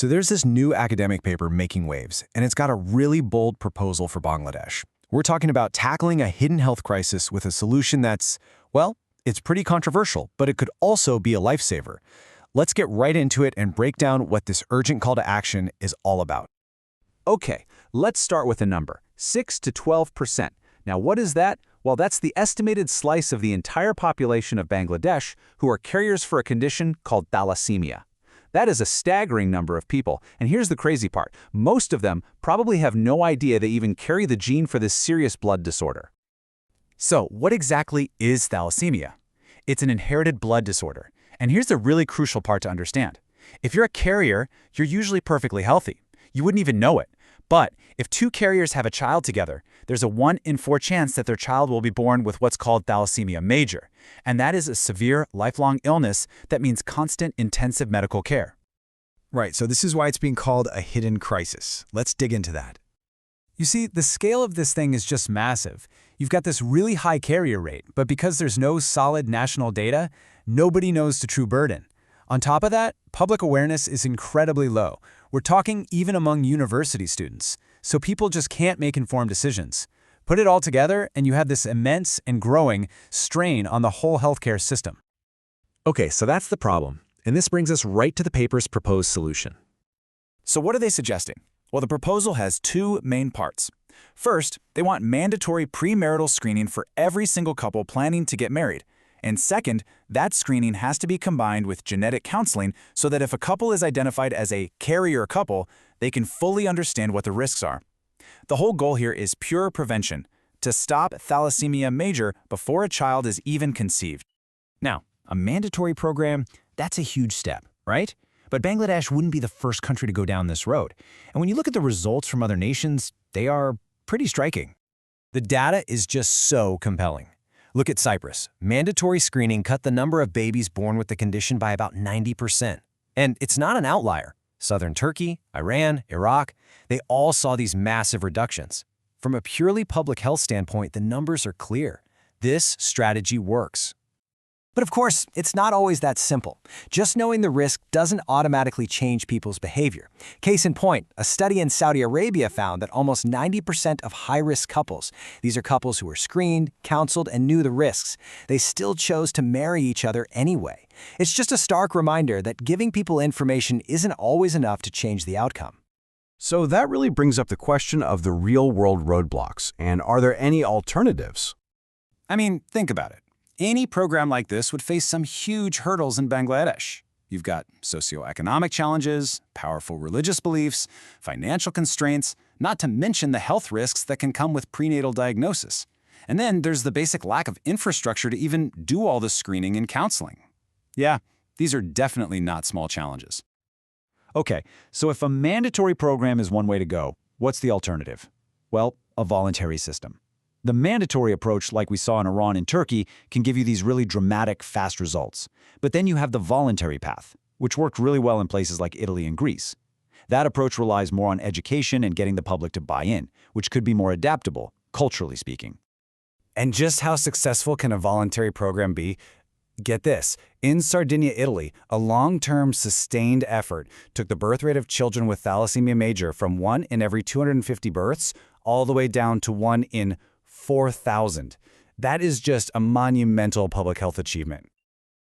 So there's this new academic paper making waves, and it's got a really bold proposal for Bangladesh. We're talking about tackling a hidden health crisis with a solution that's, well, it's pretty controversial, but it could also be a lifesaver. Let's get right into it and break down what this urgent call to action is all about. Okay, let's start with a number, 6 to 12%. Now what is that? Well, that's the estimated slice of the entire population of Bangladesh who are carriers for a condition called thalassemia. That is a staggering number of people, and here's the crazy part. Most of them probably have no idea they even carry the gene for this serious blood disorder. So, what exactly is thalassemia? It's an inherited blood disorder, and here's the really crucial part to understand. If you're a carrier, you're usually perfectly healthy. You wouldn't even know it. But if two carriers have a child together, there's a 1 in 4 chance that their child will be born with what's called thalassemia major, and that is a severe, lifelong illness that means constant, intensive medical care. Right, so this is why it's being called a hidden crisis. Let's dig into that. You see, the scale of this thing is just massive. You've got this really high carrier rate, but because there's no solid national data, nobody knows the true burden. On top of that, public awareness is incredibly low. We're talking even among university students, so people just can't make informed decisions. Put it all together, and you have this immense and growing strain on the whole healthcare system. Okay, so that's the problem, and this brings us right to the paper's proposed solution. So what are they suggesting? Well, the proposal has 2 main parts. First, they want mandatory premarital screening for every single couple planning to get married. And second, that screening has to be combined with genetic counseling so that if a couple is identified as a carrier couple, they can fully understand what the risks are. The whole goal here is pure prevention, to stop thalassemia major before a child is even conceived. Now, a mandatory program, that's a huge step, right? But Bangladesh wouldn't be the first country to go down this road. And when you look at the results from other nations, they are pretty striking. The data is just so compelling. Look at Cyprus. Mandatory screening cut the number of babies born with the condition by about 90%. And it's not an outlier. Southern Turkey, Iran, Iraq, they all saw these massive reductions. From a purely public health standpoint, the numbers are clear. This strategy works. But of course, it's not always that simple. Just knowing the risk doesn't automatically change people's behavior. Case in point, a study in Saudi Arabia found that almost 90% of high-risk couples, these are couples who were screened, counseled, and knew the risks, they still chose to marry each other anyway. It's just a stark reminder that giving people information isn't always enough to change the outcome. So that really brings up the question of the real-world roadblocks, and are there any alternatives? I mean, think about it. Any program like this would face some huge hurdles in Bangladesh. You've got socioeconomic challenges, powerful religious beliefs, financial constraints, not to mention the health risks that can come with prenatal diagnosis. And then there's the basic lack of infrastructure to even do all the screening and counseling. Yeah, these are definitely not small challenges. Okay, so if a mandatory program is one way to go, what's the alternative? Well, a voluntary system. The mandatory approach, like we saw in Iran and Turkey, can give you these really dramatic, fast results. But then you have the voluntary path, which worked really well in places like Italy and Greece. That approach relies more on education and getting the public to buy in, which could be more adaptable, culturally speaking. And just how successful can a voluntary program be? Get this, in Sardinia, Italy, a long-term sustained effort took the birth rate of children with thalassemia major from 1 in every 250 births all the way down to 1 in 4,000. That is just a monumental public health achievement.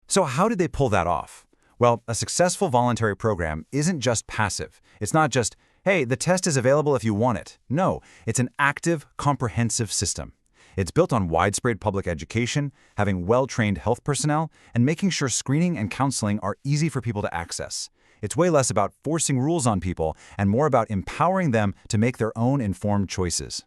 So how did they pull that off? Well, a successful voluntary program isn't just passive. It's not just, hey, the test is available if you want it. No, it's an active, comprehensive system. It's built on widespread public education, having well-trained health personnel, and making sure screening and counseling are easy for people to access. It's way less about forcing rules on people and more about empowering them to make their own informed choices.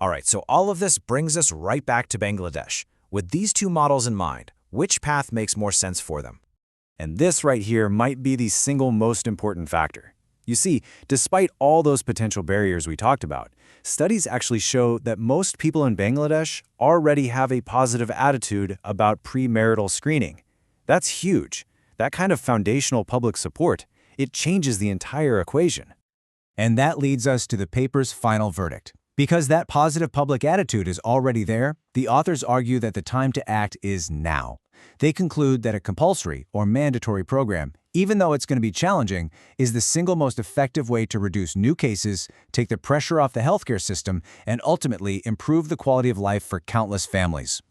All right, so all of this brings us right back to Bangladesh. With these 2 models in mind, which path makes more sense for them? And this right here might be the single most important factor. You see, despite all those potential barriers we talked about, studies actually show that most people in Bangladesh already have a positive attitude about premarital screening. That's huge. That kind of foundational public support, it changes the entire equation. And that leads us to the paper's final verdict. Because that positive public attitude is already there, the authors argue that the time to act is now. They conclude that a compulsory or mandatory program, even though it's going to be challenging, is the single most effective way to reduce new cases, take the pressure off the healthcare system, and ultimately improve the quality of life for countless families.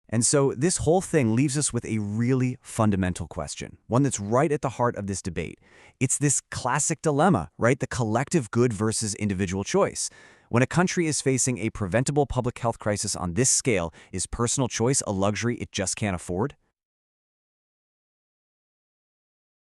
And so this whole thing leaves us with a really fundamental question, one that's right at the heart of this debate. It's this classic dilemma, right? The collective good versus individual choice. When a country is facing a preventable public health crisis on this scale, is personal choice a luxury it just can't afford?